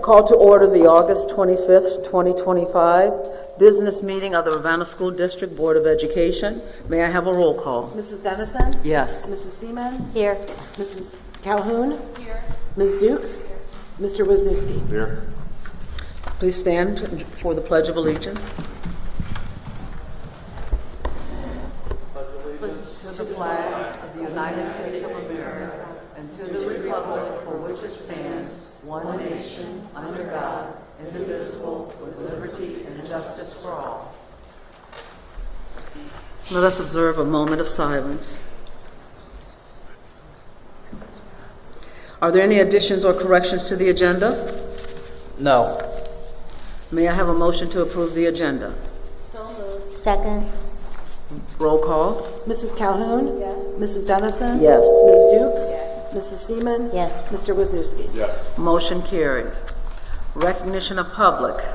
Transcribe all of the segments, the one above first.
call to order the August 25th, 2025 business meeting of the Ravenna School District Board of Education. May I have a roll call? Mrs. Dennison? Yes. Mrs. Seaman? Here. Mrs. Calhoun? Here. Ms. Dukes? Mr. Wisniewski? Here. Please stand for the Pledge of Allegiance. To the flag of the United States of America and to the republic for which it stands, one nation, under God, indivisible, with liberty and justice for all. Let us observe a moment of silence. Are there any additions or corrections to the agenda? No. May I have a motion to approve the agenda? So moved. Second. Roll call. Mrs. Calhoun? Yes. Mrs. Dennison? Yes. Ms. Dukes? Mrs. Seaman? Yes. Mr. Wisniewski? Yes. Motion carried. Recognition of public.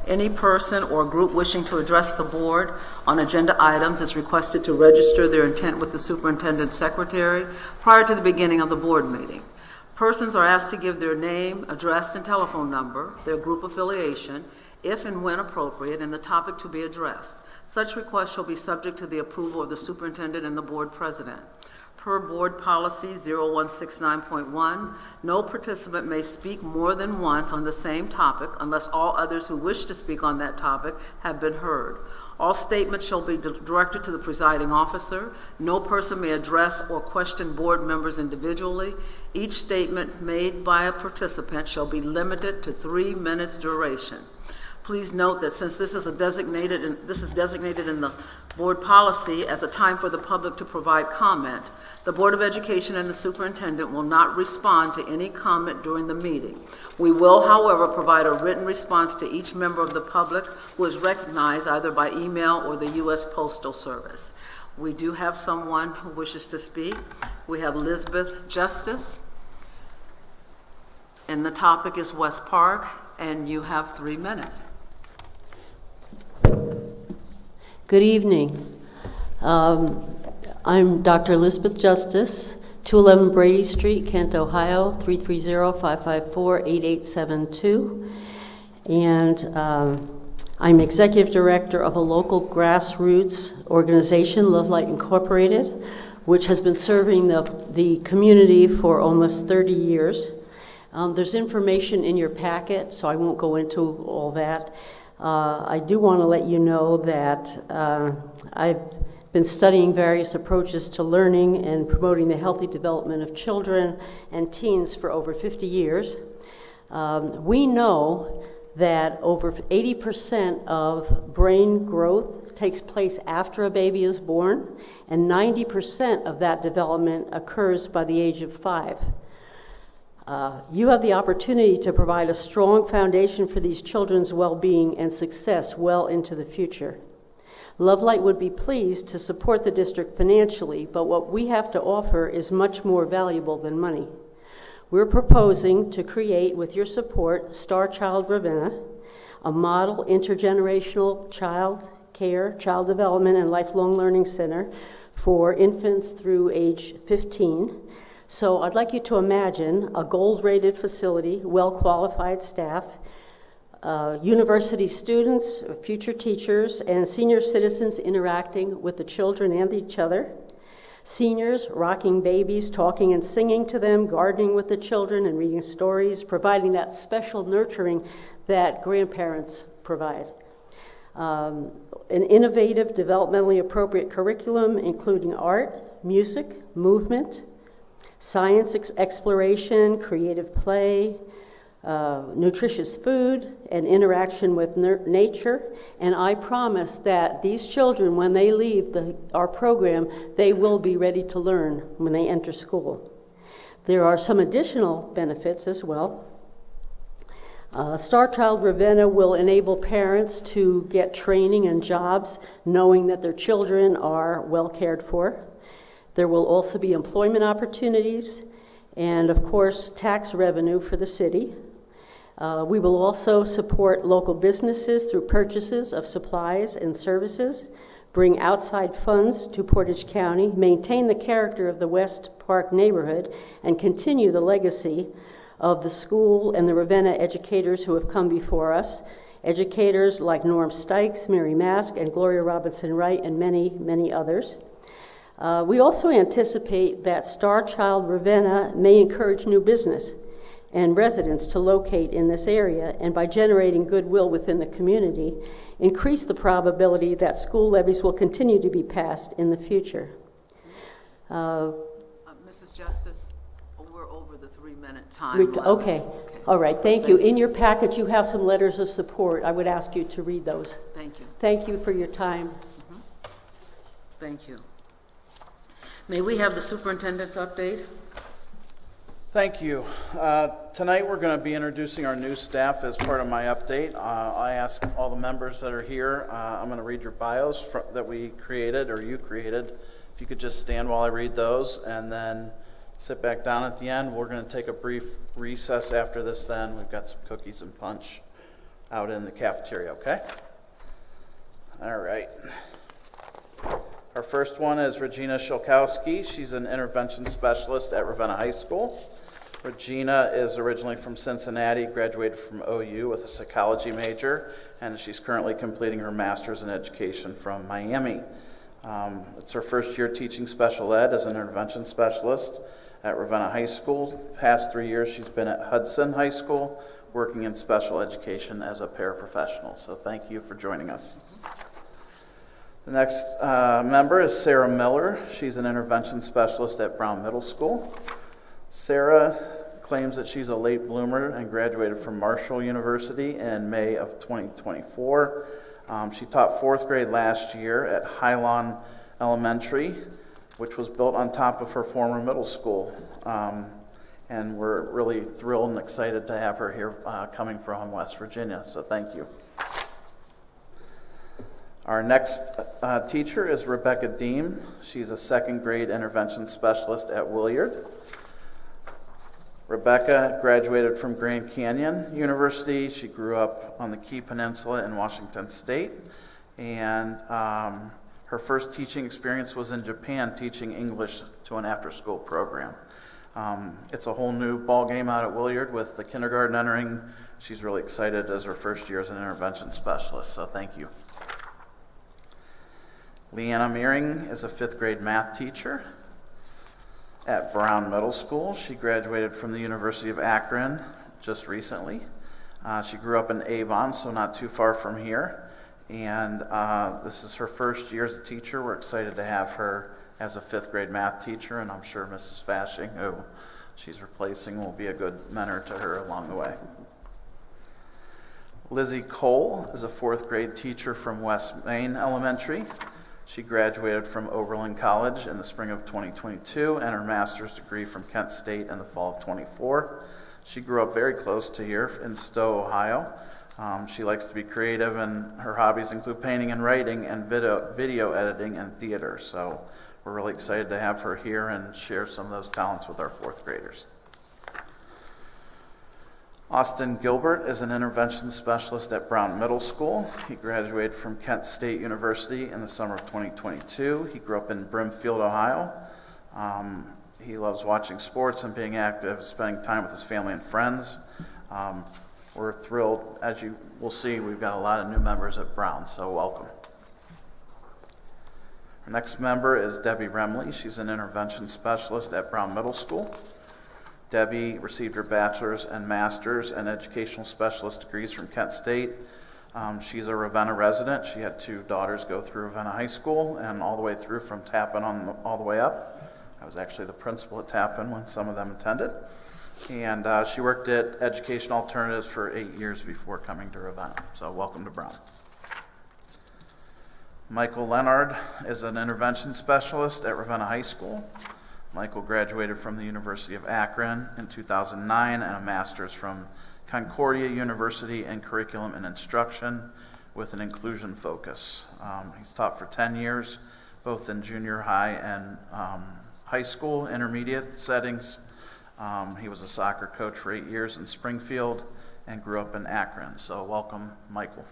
Any person or group wishing to address the board on agenda items is requested to register their intent with the superintendent secretary prior to the beginning of the board meeting. Persons are asked to give their name, address, and telephone number, their group affiliation, if and when appropriate, and the topic to be addressed. Such requests shall be subject to the approval of the superintendent and the board president. Per Board Policy 0169.1, no participant may speak more than once on the same topic unless all others who wish to speak on that topic have been heard. All statements shall be directed to the presiding officer. No person may address or question board members individually. Each statement made by a participant shall be limited to 3 minutes duration. Please note that since this is designated in the board policy as a time for the public to provide comment, the Board of Education and the superintendent will not respond to any comment during the meeting. We will, however, provide a written response to each member of the public who is recognized either by email or the U.S. Postal Service. We do have someone who wishes to speak. We have Elizabeth Justice, and the topic is West Park, and you have 3 minutes. Good evening. I'm Dr. Elizabeth Justice, 211 Brady Street, Kent, Ohio, 330-554-8872. And I'm executive director of a local grassroots organization, Love Light Incorporated, which has been serving the community for almost 30 years. There's information in your packet, so I won't go into all that. I do want to let you know that I've been studying various approaches to learning and promoting the healthy development of children and teens for over 50 years. We know that over 80% of brain growth takes place after a baby is born, and 90% of that development occurs by the age of 5. You have the opportunity to provide a strong foundation for these children's well-being and success well into the future. Love Light would be pleased to support the district financially, but what we have to offer is much more valuable than money. We're proposing to create, with your support, Star Child Ravenna, a model intergenerational child care, child development, and lifelong learning center for infants through age 15. So I'd like you to imagine a gold-rated facility, well-qualified staff, university students, future teachers, and senior citizens interacting with the children and each other, seniors rocking babies, talking and singing to them, gardening with the children and reading stories, providing that special nurturing that grandparents provide. An innovative, developmentally appropriate curriculum including art, music, movement, science exploration, creative play, nutritious food, and interaction with nature. And I promise that these children, when they leave our program, they will be ready to learn when they enter school. There are some additional benefits as well. Star Child Ravenna will enable parents to get training and jobs knowing that their children are well cared for. There will also be employment opportunities and, of course, tax revenue for the city. We will also support local businesses through purchases of supplies and services, bring outside funds to Portage County, maintain the character of the West Park neighborhood, and continue the legacy of the school and the Ravenna educators who have come before us. Educators like Norm Stykes, Mary Mask, and Gloria Robinson Wright, and many, many others. We also anticipate that Star Child Ravenna may encourage new business and residents to locate in this area, and by generating goodwill within the community, increase the probability that school levies will continue to be passed in the future. Mrs. Justice, we're over the 3-minute time limit. Okay. All right, thank you. In your packet, you have some letters of support. I would ask you to read those. Thank you. Thank you for your time. Thank you. May we have the superintendent's update? Thank you. Tonight we're going to be introducing our new staff as part of my update. I ask all the members that are here, I'm going to read your bios that we created, or you created. If you could just stand while I read those and then sit back down at the end. We're going to take a brief recess after this then. We've got some cookies and punch out in the cafeteria, okay? All right. Our first one is Regina Shulkowski. She's an intervention specialist at Ravenna High School. Regina is originally from Cincinnati, graduated from OU with a psychology major, and she's currently completing her master's in education from Miami. It's her first year teaching special ed as an intervention specialist at Ravenna High School. Past 3 years, she's been at Hudson High School, working in special education as a paraprofessional. So thank you for joining us. The next member is Sarah Miller. She's an intervention specialist at Brown Middle School. Sarah claims that she's a late bloomer and graduated from Marshall University in May of 2024. She taught 4th grade last year at Highland Elementary, which was built on top of her former middle school. And we're really thrilled and excited to have her here coming from West Virginia, so thank you. Our next teacher is Rebecca Deem. She's a 2nd grade intervention specialist at Williard. Rebecca graduated from Grand Canyon University. She grew up on the Key Peninsula in Washington State, and her first teaching experience was in Japan, teaching English to an after-school program. It's a whole new ball game out at Williard with the kindergarten entering. She's really excited as her first year as an intervention specialist, so thank you. Leanna Meering is a 5th grade math teacher at Brown Middle School. She graduated from the University of Akron just recently. She grew up in Avon, so not too far from here. And this is her first year as a teacher. We're excited to have her as a 5th grade math teacher, and I'm sure Mrs. Fashing, who she's replacing, will be a good mentor to her along the way. Lizzie Cole is a 4th grade teacher from West Main Elementary. She graduated from Oberlin College in the spring of 2022 and her master's degree from Kent State in the fall of 24. She grew up very close to here in Stowe, Ohio. She likes to be creative, and her hobbies include painting and writing and video editing and theater. So we're really excited to have her here and share some of those talents with our 4th graders. Austin Gilbert is an intervention specialist at Brown Middle School. He graduated from Kent State University in the summer of 2022. He grew up in Brimfield, Ohio. He loves watching sports and being active, spending time with his family and friends. We're thrilled. As you will see, we've got a lot of new members at Brown, so welcome. Our next member is Debbie Remley. She's an intervention specialist at Brown Middle School. Debbie received her bachelor's and master's and educational specialist degrees from Kent State. She's a Ravenna resident. She had 2 daughters go through Ravenna High School and all the way through from Tappan all the way up. I was actually the principal at Tappan when some of them attended. And she worked at Education Alternatives for 8 years before coming to Ravenna. So welcome to Brown. Michael Leonard is an intervention specialist at Ravenna High School. Michael graduated from the University of Akron in 2009 and a master's from Concordia University in Curriculum and Instruction with an inclusion focus. He's taught for 10 years, both in junior high and high school, intermediate settings. He was a soccer coach for 8 years in Springfield and grew up in Akron. So welcome, Michael.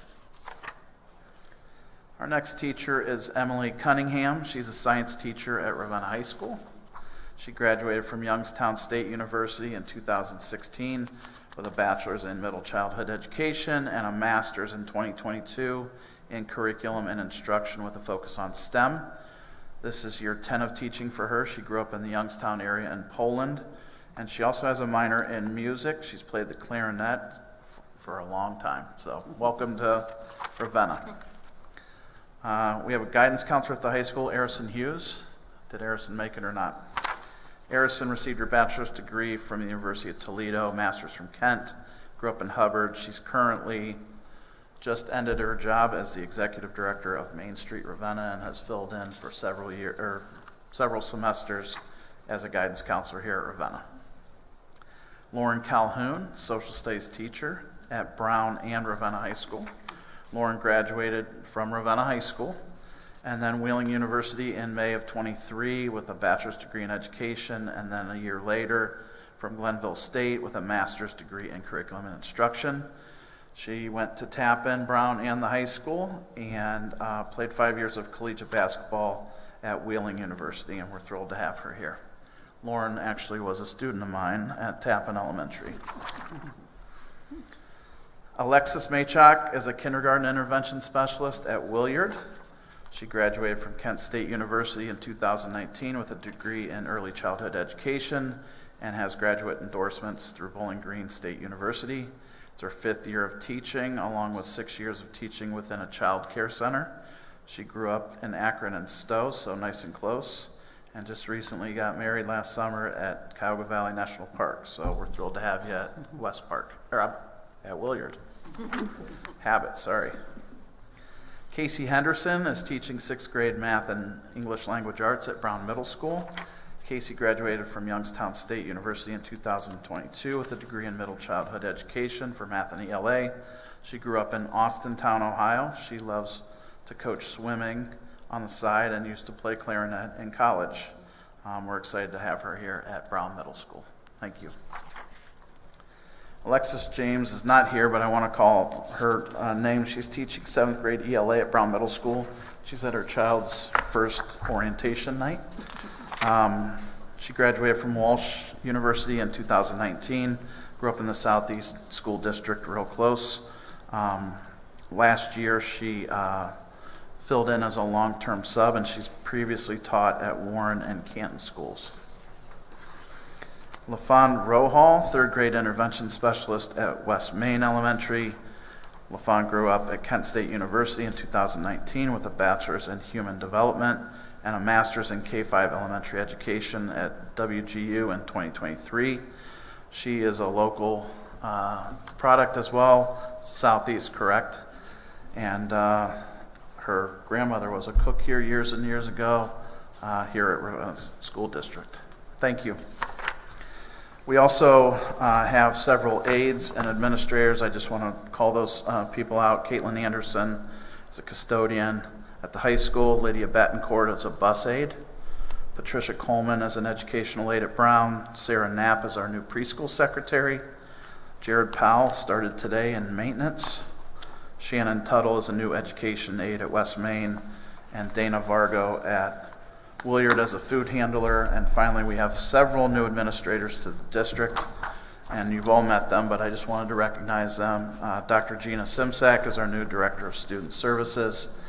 Our next teacher is Emily Cunningham. She's a science teacher at Ravenna High School. She graduated from Youngstown State University in 2016 with a bachelor's in middle childhood education and a master's in 2022 in curriculum and instruction with a focus on STEM. This is year 10 of teaching for her. She grew up in the Youngstown area in Poland, and she also has a minor in music. She's played the clarinet for a long time. So welcome to Ravenna. We have a guidance counselor at the high school, Arison Hughes. Did Arison make it or not? Arison received her bachelor's degree from the University of Toledo, master's from Kent, grew up in Hubbard. She's currently just ended her job as the executive director of Main Street Ravenna and has filled in for several semesters as a guidance counselor here at Ravenna. Lauren Calhoun, social studies teacher at Brown and Ravenna High School. Lauren graduated from Ravenna High School and then Wheeling University in May of 23 with a bachelor's degree in education, and then a year later from Glenville State with a master's degree in curriculum and instruction. She went to Tappan, Brown, and the high school, and played 5 years of collegiate basketball at Wheeling University, and we're thrilled to have her here. Lauren actually was a student of mine at Tappan Elementary. Alexis Maychak is a kindergarten intervention specialist at Williard. She graduated from Kent State University in 2019 with a degree in early childhood education and has graduate endorsements through Bowling Green State University. It's her 5th year of teaching, along with 6 years of teaching within a child care center. She grew up in Akron and Stowe, so nice and close, and just recently got married last summer at Cuyahoga Valley National Park. So we're thrilled to have you at West Park, or at Williard. Habit, sorry. Casey Henderson is teaching 6th grade math and English language arts at Brown Middle School. Casey graduated from Youngstown State University in 2022 with a degree in middle childhood education for math and ELA. She grew up in Austintown, Ohio. She loves to coach swimming on the side and used to play clarinet in college. We're excited to have her here at Brown Middle School. Thank you. Alexis James is not here, but I want to call her name. She's teaching 7th grade ELA at Brown Middle School. She's at her child's first orientation night. She graduated from Walsh University in 2019, grew up in the Southeast School District, real close. Last year, she filled in as a long-term sub, and she's previously taught at Warren and Canton schools. LaFawn Rohall, 3rd grade intervention specialist at West Main Elementary. LaFawn grew up at Kent State University in 2019 with a bachelor's in human development and a master's in K-5 elementary education at WGU in 2023. She is a local product as well, Southeast, correct? And her grandmother was a cook here years and years ago here at Ravenna School District. Thank you. We also have several aides and administrators. I just want to call those people out. Caitlin Anderson is a custodian at the high school. Lydia Betancourt is a bus aide. Patricia Coleman is an educational aide at Brown. Sarah Knapp is our new preschool secretary. Jared Powell started today in maintenance. Shannon Tuttle is a new education aide at West Main. And Dana Vargo at Williard as a food handler. And finally, we have several new administrators to the district, and you've all met them, but I just wanted to recognize them. Dr. Gina Simsak is our new Director of Student Services.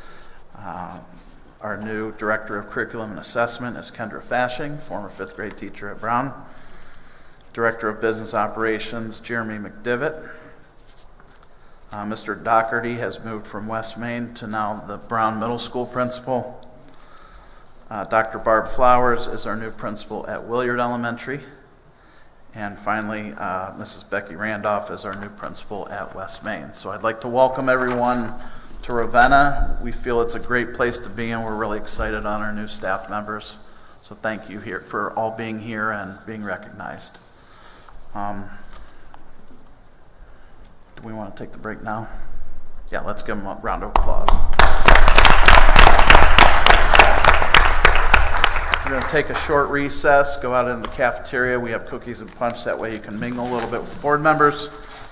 Our new Director of Curriculum and Assessment is Kendra Fashing, former 5th grade teacher at Brown. Director of Business Operations, Jeremy McDivitt. Mr. Doherty has moved from West Main to now the Brown Middle School principal. Dr. Barb Flowers is our new principal at Williard Elementary. And finally, Mrs. Becky Randolph is our new principal at West Main. So I'd like to welcome everyone to Ravenna. We feel it's a great place to be, and we're really excited on our new staff members. So thank you here for all being here and being recognized. Do we want to take the break now? Yeah, let's give them a round of applause. We're going to take a short recess, go out in the cafeteria. We have cookies and punch. That way you can mingle a little bit with board members.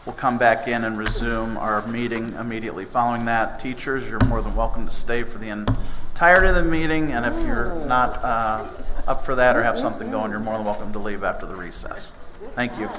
We'll come back in and resume our meeting immediately following that. Teachers, you're more than welcome to stay for the entirety of the meeting, and if you're not up for that or have something going, you're more than welcome to leave after the recess. Thank you.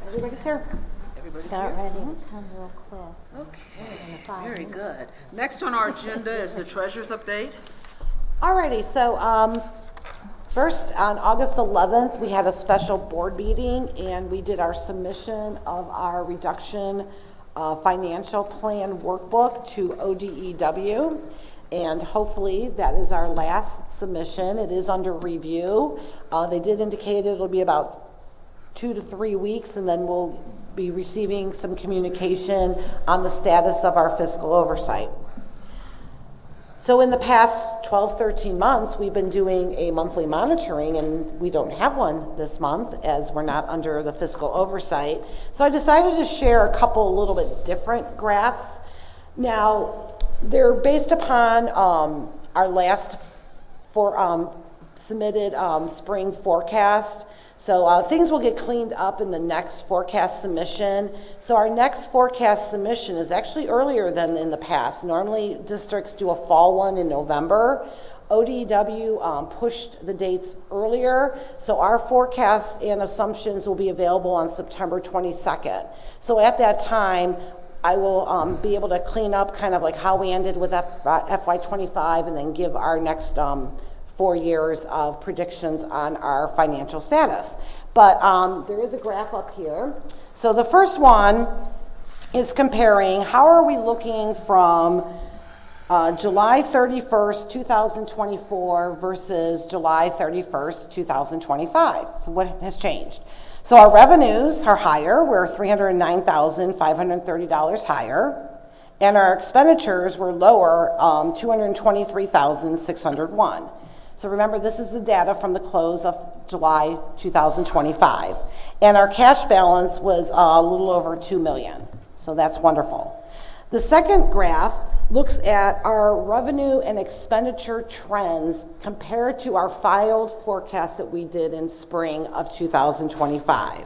Everybody's here. Start writing it down real quick. Okay, very good. Next on our agenda is the treasurer's update. Alrighty, so first, on August 11th, we had a special board meeting, and we did our submission of our reduction financial plan workbook to ODEW, and hopefully that is our last submission. It is under review. They did indicate it'll be about 2 to 3 weeks, and then we'll be receiving some communication on the status of our fiscal oversight. So in the past 12, 13 months, we've been doing a monthly monitoring, and we don't have one this month as we're not under the fiscal oversight. So I decided to share a couple a little bit different graphs. Now, they're based upon our last submitted spring forecast. So things will get cleaned up in the next forecast submission. So our next forecast submission is actually earlier than in the past. Normally districts do a fall one in November. ODW pushed the dates earlier, so our forecast and assumptions will be available on September 22nd. So at that time, I will be able to clean up kind of like how we ended with FY25 and then give our next 4 years of predictions on our financial status. But there is a graph up here. So the first one is comparing how are we looking from July 31st, 2024 versus July 31st, 2025. So what has changed? So our revenues are higher. We're $309,530 higher. And our expenditures were lower, $223,601. So remember, this is the data from the close of July 2025. And our cash balance was a little over $2 million. So that's wonderful. The second graph looks at our revenue and expenditure trends compared to our filed forecast that we did in spring of 2025.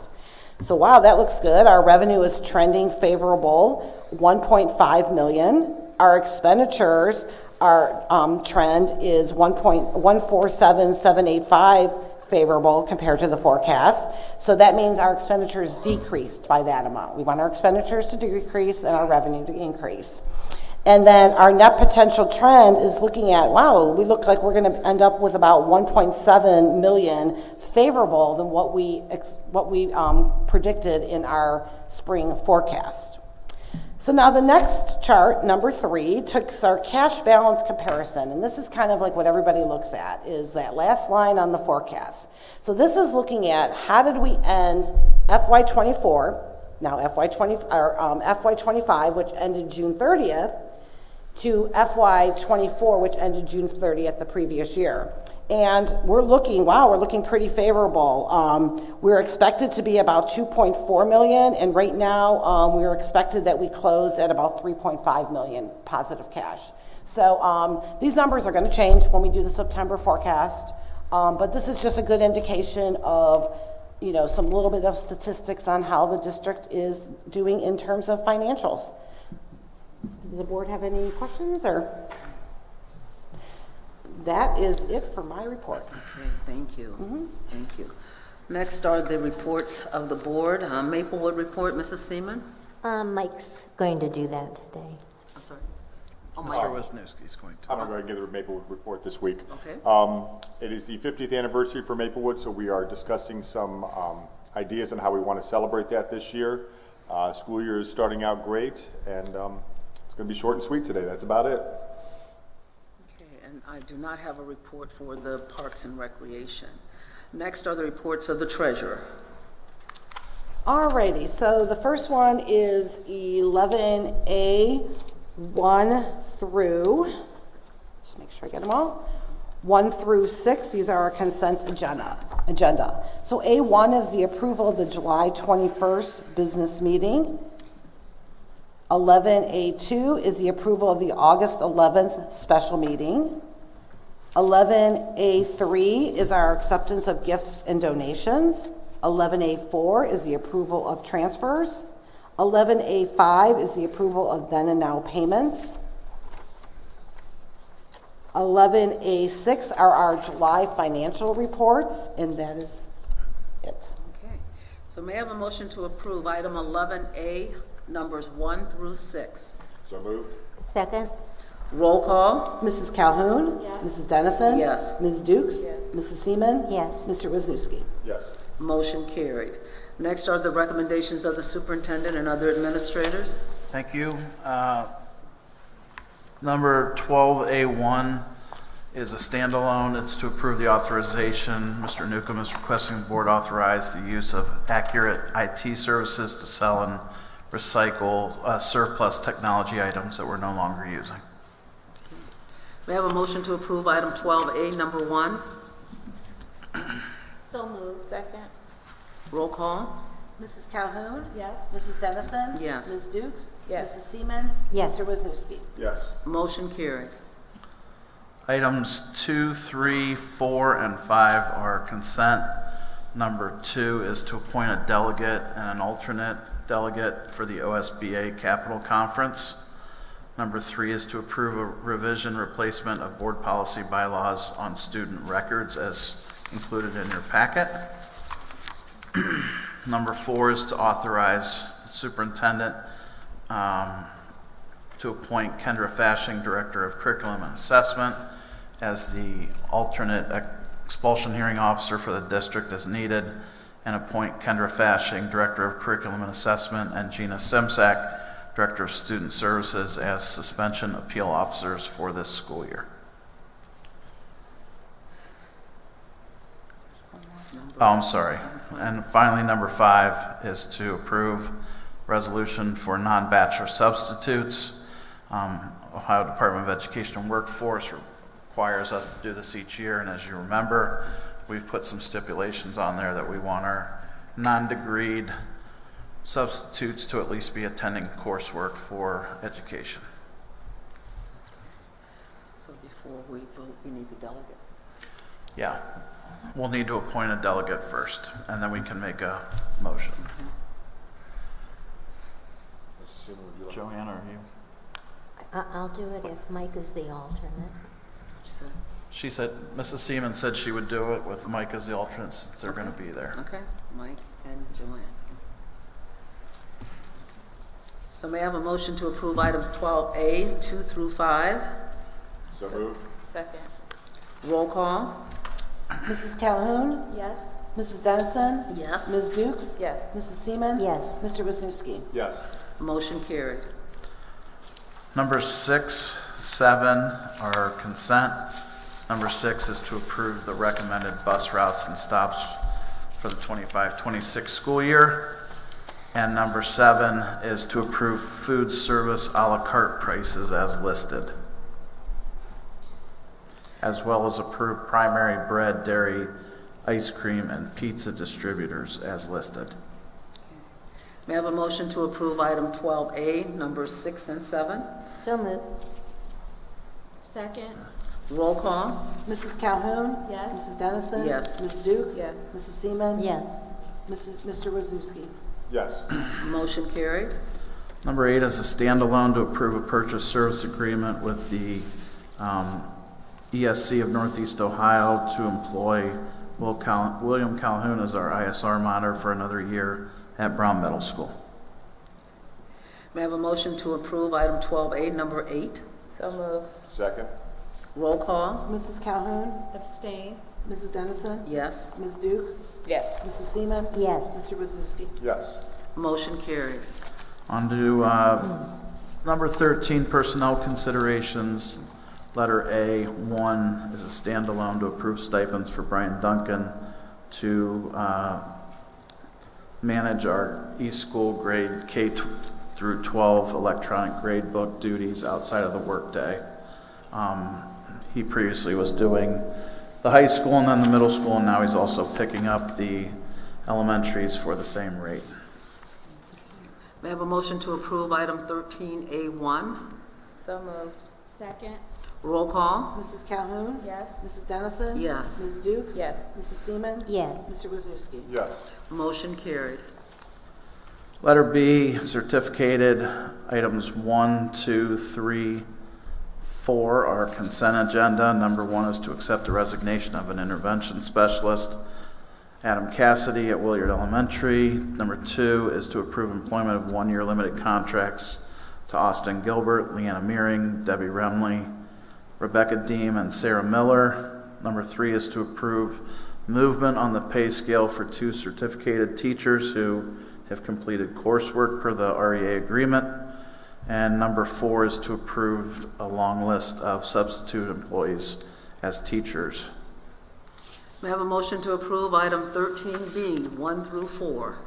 So wow, that looks good. Our revenue is trending favorable, $1.5 million. Our expenditures, our trend is $1,147,785 favorable compared to the forecast. So that means our expenditures decreased by that amount. We want our expenditures to decrease and our revenue to increase. And then our net potential trend is looking at, wow, we look like we're going to end up with about 1.7 million favorable than what we predicted in our spring forecast. So now the next chart, number 3, takes our cash balance comparison. And this is kind of like what everybody looks at, is that last line on the forecast. So this is looking at how did we end FY24, now FY25, which ended June 30th, to FY24, which ended June 30th the previous year. And we're looking, wow, we're looking pretty favorable. We're expected to be about 2.4 million, and right now we're expected that we close at about 3.5 million positive cash. So these numbers are going to change when we do the September forecast, but this is just a good indication of, you know, some little bit of statistics on how the district is doing in terms of financials. Does the board have any questions, or? That is it for my report. Okay, thank you. Thank you. Next are the reports of the board. Maplewood report, Mrs. Seaman. Mike's going to do that today. I'm sorry. Mr. Wisniewski's going to. I'm going to give the Maplewood report this week. Okay. It is the 50th anniversary for Maplewood, so we are discussing some ideas on how we want to celebrate that this year. School year is starting out great, and it's going to be short and sweet today. That's about it. Okay, and I do not have a report for the Parks and Recreation. Next are the reports of the treasurer. Alrighty, so the first one is 11A 1 through, just make sure I get them all, 1 through 6. These are our consent agenda. So A1 is the approval of the July 21st business meeting. 11A2 is the approval of the August 11th special meeting. 11A3 is our acceptance of gifts and donations. 11A4 is the approval of transfers. 11A5 is the approval of then and now payments. 11A6 are our July financial reports, and that is it. Okay, so may I have a motion to approve item 11A, numbers 1 through 6? So moved. Second? Roll call? Mrs. Calhoun? Yes. Mrs. Dennison? Yes. Ms. Dukes? Yes. Mrs. Seaman? Yes. Mr. Wisniewski? Yes. Motion carried. Next are the recommendations of the superintendent and other administrators. Thank you. Number 12A1 is a standalone. It's to approve the authorization. Mr. Newcomb is requesting the board authorize the use of Accurate IT services to sell and recycle surplus technology items that we're no longer using. May I have a motion to approve item 12A, number 1? So moved. Second? Roll call? Mrs. Calhoun? Yes. Mrs. Dennison? Yes. Ms. Dukes? Yes. Mrs. Seaman? Yes. Mr. Wisniewski? Yes. Motion carried. Items 2, 3, 4, and 5 are consent. Number 2 is to appoint a delegate and an alternate delegate for the OSBA Capital Conference. Number 3 is to approve a revision replacement of board policy bylaws on student records as included in your packet. Number 4 is to authorize the superintendent to appoint Kendra Fashing, Director of Curriculum and Assessment, as the alternate expulsion hearing officer for the district as needed, and appoint Kendra Fashing, Director of Curriculum and Assessment, and Gina Simsak, Director of Student Services, as suspension appeal officers for this school year. Oh, I'm sorry. And finally, number 5 is to approve resolution for non-bachelor substitutes. Ohio Department of Education and Workforce requires us to do this each year, and as you remember, we've put some stipulations on there that we want our non-degreed substitutes to at least be attending coursework for education. So before we vote, we need the delegate. Yeah, we'll need to appoint a delegate first, and then we can make a motion. Joanne, are you? I'll do it if Mike is the alternate. What'd you say? She said, Mrs. Seaman said she would do it with Mike as the alternate since they're going to be there. Okay, Mike and Joanne. So may I have a motion to approve items 12A, 2 through 5? So moved. Second. Roll call? Mrs. Calhoun? Yes. Mrs. Dennison? Yes. Ms. Dukes? Yes. Mrs. Seaman? Yes. Mr. Wisniewski? Yes. Motion carried. Number 6, 7 are consent. Number 6 is to approve the recommended bus routes and stops for the 25-26 school year. And number 7 is to approve food service a la carte prices as listed, as well as approve primary bread, dairy, ice cream, and pizza distributors as listed. May I have a motion to approve item 12A, numbers 6 and 7? So moved. Second. Roll call? Mrs. Calhoun? Yes. Mrs. Dennison? Yes. Ms. Dukes? Yes. Mrs. Seaman? Yes. Mr. Wisniewski? Yes. Motion carried. Number 8 is a standalone to approve a purchase service agreement with the ESC of Northeast Ohio to employ William Calhoun as our ISR monitor for another year at Brown Middle School. May I have a motion to approve item 12A, number 8? So moved. Second. Roll call? Mrs. Calhoun? Abstain. Mrs. Dennison? Yes. Ms. Dukes? Yes. Mrs. Seaman? Yes. Mr. Wisniewski? Yes. Motion carried. On to number 13, personnel considerations. Letter A, 1 is a standalone to approve stipends for Brian Duncan to manage our School grade K through 12 electronic grade book duties outside of the workday. He previously was doing the high school and then the middle school, and now he's also picking up the elementaries for the same rate. May I have a motion to approve item 13A1? So moved. Second. Roll call? Mrs. Calhoun? Yes. Mrs. Dennison? Yes. Ms. Dukes? Yes. Mrs. Seaman? Yes. Mr. Wisniewski? Yes. Motion carried. Letter B, certificated items 1, 2, 3, 4 are consent agenda. Number 1 is to accept the resignation of an intervention specialist, Adam Cassidy at Williard Elementary. Number 2 is to approve employment of 1-year limited contracts to Austin Gilbert, Leanna Meering, Debbie Remley, Rebecca Deem, and Sarah Miller. Number 3 is to approve movement on the pay scale for 2 certificated teachers who have completed coursework per the REA agreement. And number 4 is to approve a long list of substitute employees as teachers. May I have a motion to approve item 13B, 1 through 4?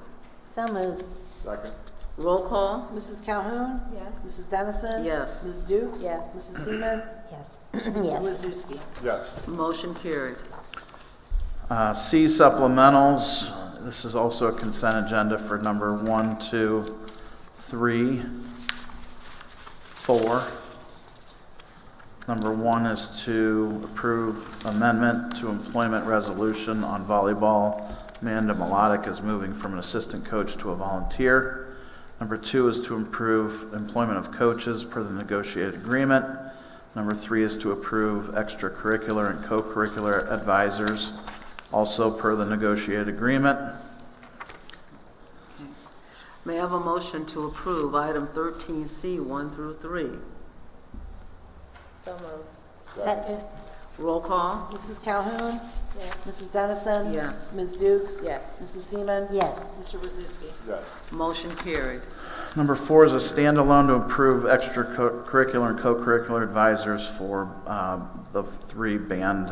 So moved. Second. Roll call? Mrs. Calhoun? Yes. Mrs. Dennison? Yes. Ms. Dukes? Yes. Mrs. Seaman? Yes. Mr. Yes. Wisniewski? Yes. Motion carried. C, supplementals. This is also a consent agenda for number 1, 2, 3, 4. Number 1 is to approve amendment to employment resolution on volleyball. Amanda Melodic is moving from an assistant coach to a volunteer. Number 2 is to improve employment of coaches per the negotiated agreement. Number 3 is to approve extracurricular and co-curricular advisors, also per the negotiated agreement. May I have a motion to approve item 13C, 1 through 3? So moved. Second. Roll call? Mrs. Calhoun? Yes. Mrs. Dennison? Yes. Ms. Dukes? Yes. Mrs. Seaman? Yes. Mr. Wisniewski? Yes. Motion carried. Number 4 is a standalone to approve extracurricular and co-curricular advisors for the 3 band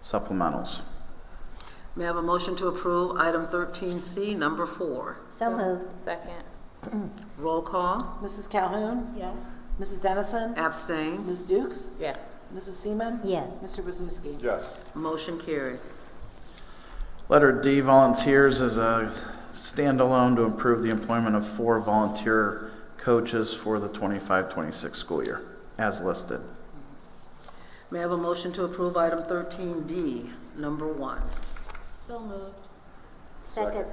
supplementals. May I have a motion to approve item 13C, number 4? So moved. Second. Roll call? Mrs. Calhoun? Yes. Mrs. Dennison? Abstain. Ms. Dukes? Yes. Mrs. Seaman? Yes. Mr. Wisniewski? Yes. Motion carried. Letter D, volunteers, is a standalone to improve the employment of 4 volunteer coaches for the 25-26 school year, as listed. May I have a motion to approve item 13D, number 1? So moved. Second.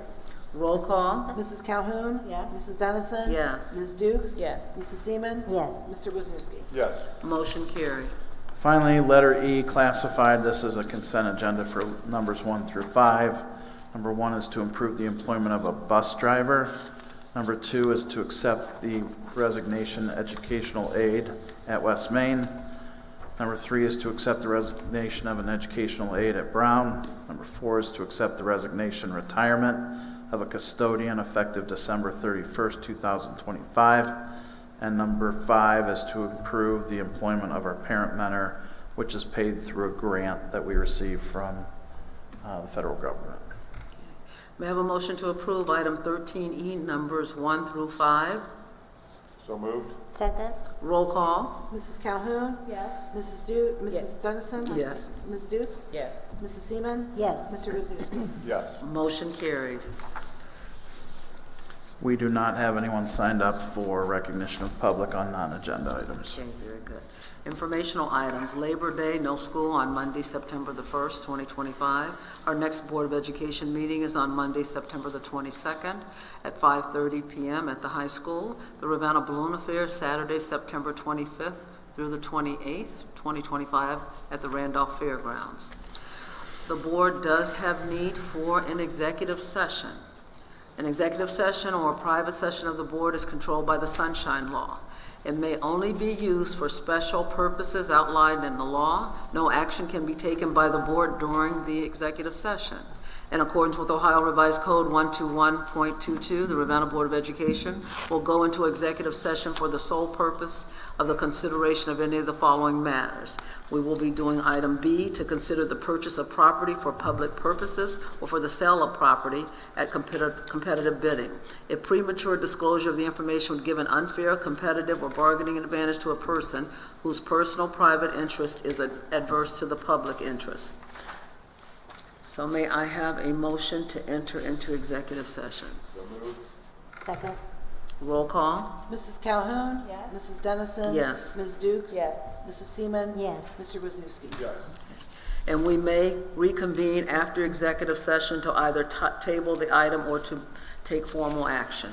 Roll call? Mrs. Calhoun? Yes. Mrs. Dennison? Yes. Ms. Dukes? Yes. Mrs. Seaman? Yes. Mr. Wisniewski? Yes. Motion carried. Finally, letter E, classified. This is a consent agenda for numbers 1 through 5. Number 1 is to improve the employment of a bus driver. Number 2 is to accept the resignation educational aide at West Main. Number 3 is to accept the resignation of an educational aide at Brown. Number 4 is to accept the resignation retirement of a custodian effective December 31st, 2025. And number 5 is to improve the employment of our parent mentor, which is paid through a grant that we receive from the federal government. May I have a motion to approve item 13E, numbers 1 through 5? So moved. Second. Roll call? Mrs. Calhoun? Yes. Mrs. Yes. Dennison? Yes. Ms. Dukes? Yes. Mrs. Seaman? Yes. Mr. Wisniewski? Yes. Motion carried. We do not have anyone signed up for recognition of public on non-agenda items. Okay, very good. Informational items. Labor Day, no school on Monday, September the 1st, 2025. Our next Board of Education meeting is on Monday, September the 22nd at 5:30 p.m. at the high school. The Ravenna Balloon Affair, Saturday, September 25th through the 28th, 2025 at the Randolph Fairgrounds. The board does have need for an executive session. An executive session or a private session of the board is controlled by the Sunshine Law. It may only be used for special purposes outlined in the law. No action can be taken by the board during the executive session. In accordance with Ohio Revised Code 121.22, the Ravenna Board of Education will go into executive session for the sole purpose of the consideration of any of the following matters. We will be doing item B, to consider the purchase of property for public purposes or for the sale of property at competitive bidding. If premature disclosure of the information would give an unfair, competitive, or bargaining advantage to a person whose personal private interest is adverse to the public interest. So may I have a motion to enter into executive session? Second? Roll call? Mrs. Calhoun? Yes. Mrs. Dennison? Yes. Ms. Dukes? Yes. Mrs. Seaman? Yes. Mr. Wisniewski? And we may reconvene after executive session to either table the item or to take formal action.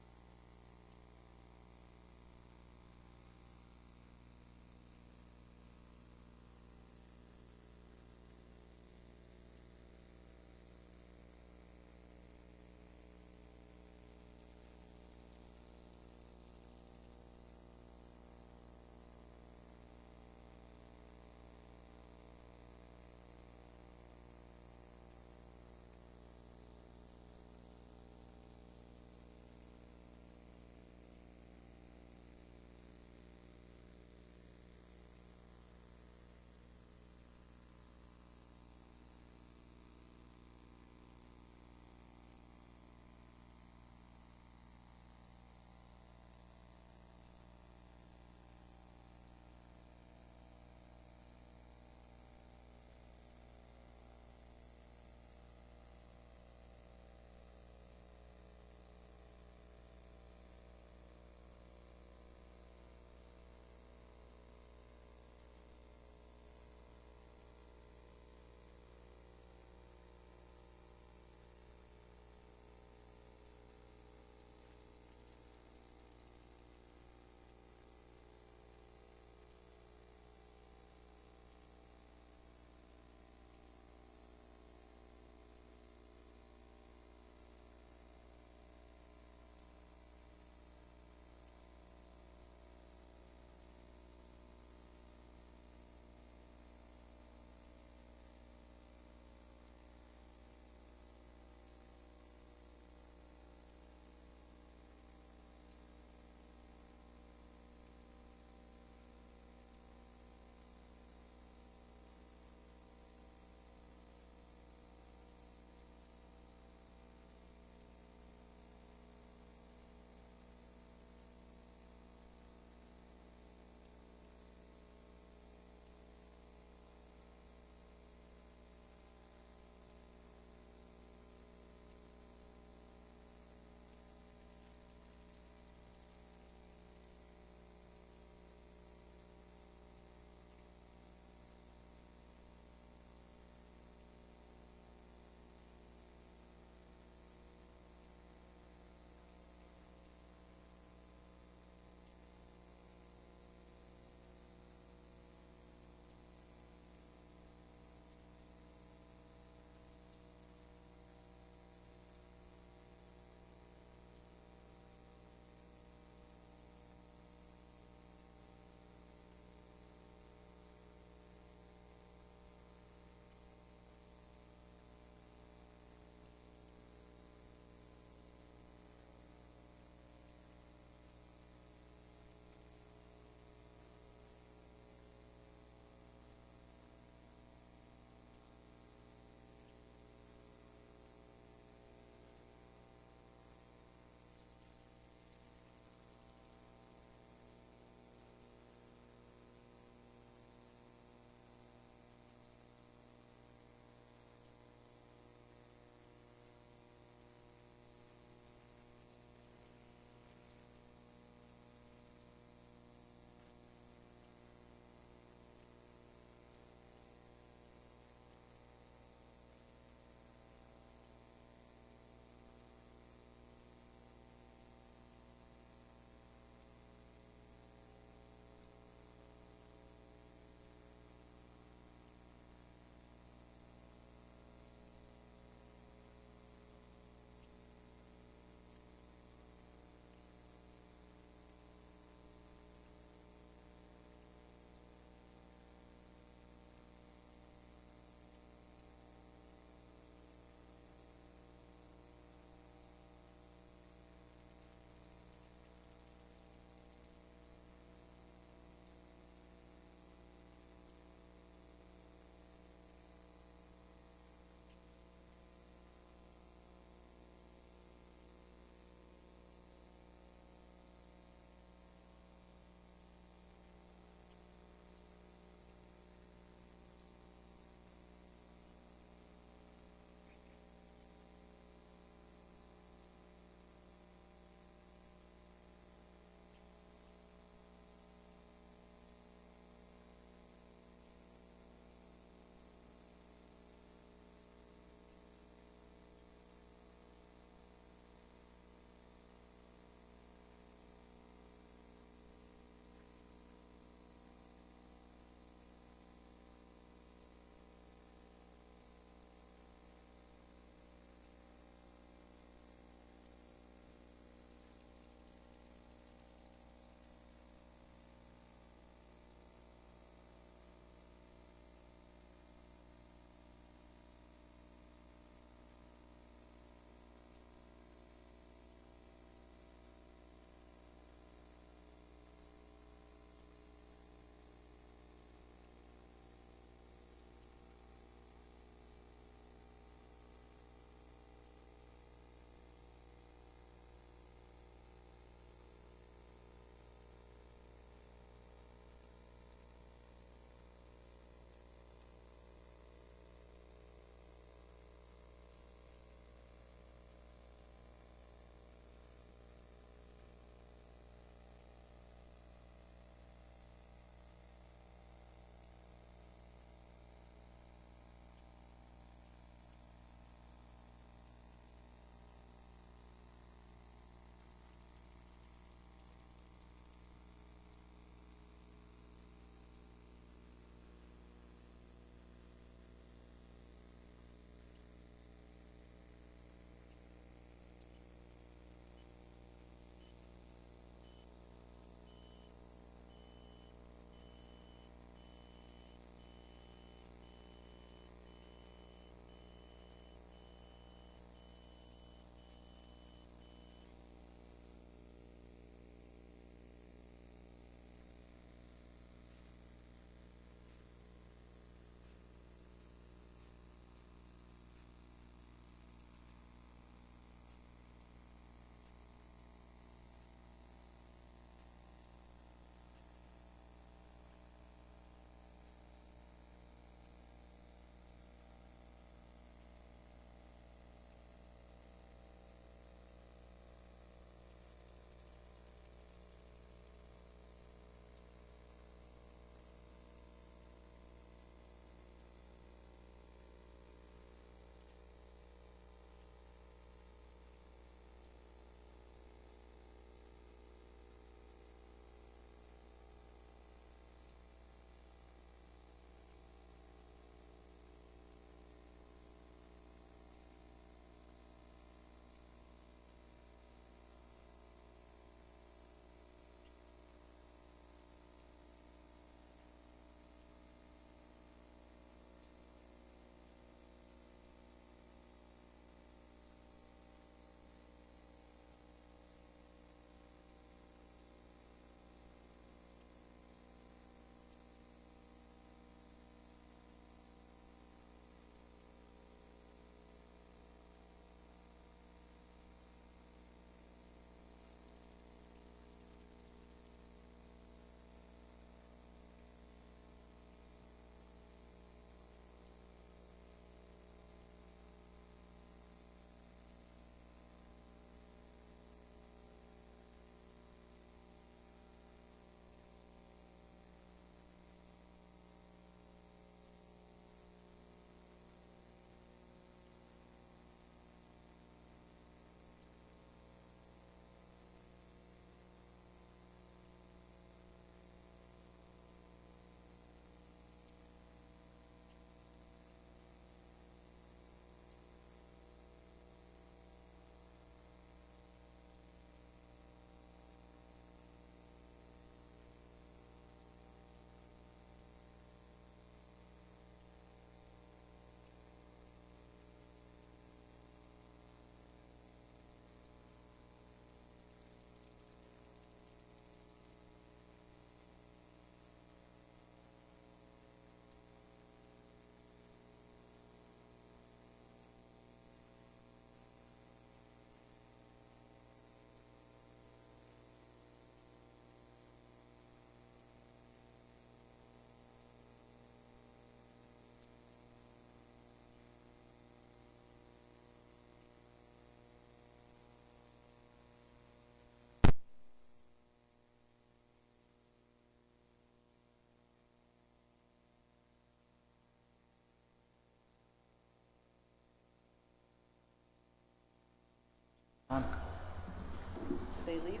they leave?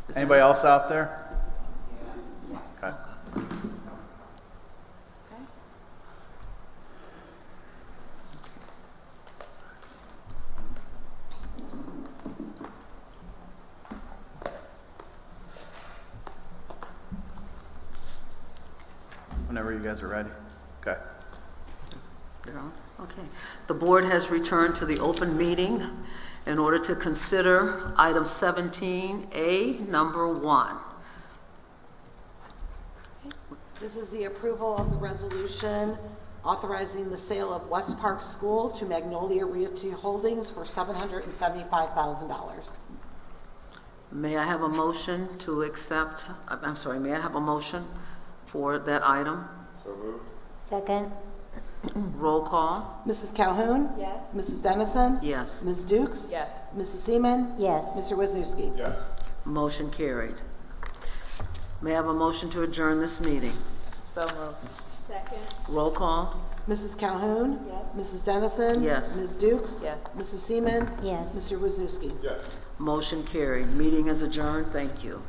Is there- Anybody else out there? Okay. Whenever you guys are ready. Okay. They're on? Okay. The board has returned to the open meeting in order to consider item 17A, number 1. This is the approval of the resolution authorizing the sale of West Park School to Magnolia Realty Holdings for $775,000. May I have a motion to accept, I'm sorry, may I have a motion for that item? So moved. Second? Roll call? Mrs. Calhoun? Yes. Mrs. Dennison? Yes. Ms. Dukes? Yes. Mrs. Seaman? Yes. Mr. Wisniewski? Yes. Motion carried. May I have a motion to adjourn this meeting? So moved. Second. Roll call? Mrs. Calhoun? Yes. Mrs. Dennison? Yes. Ms. Dukes? Yes. Mrs. Seaman? Yes. Mr. Wisniewski? Yes. Motion carried. Meeting is adjourned. Thank you.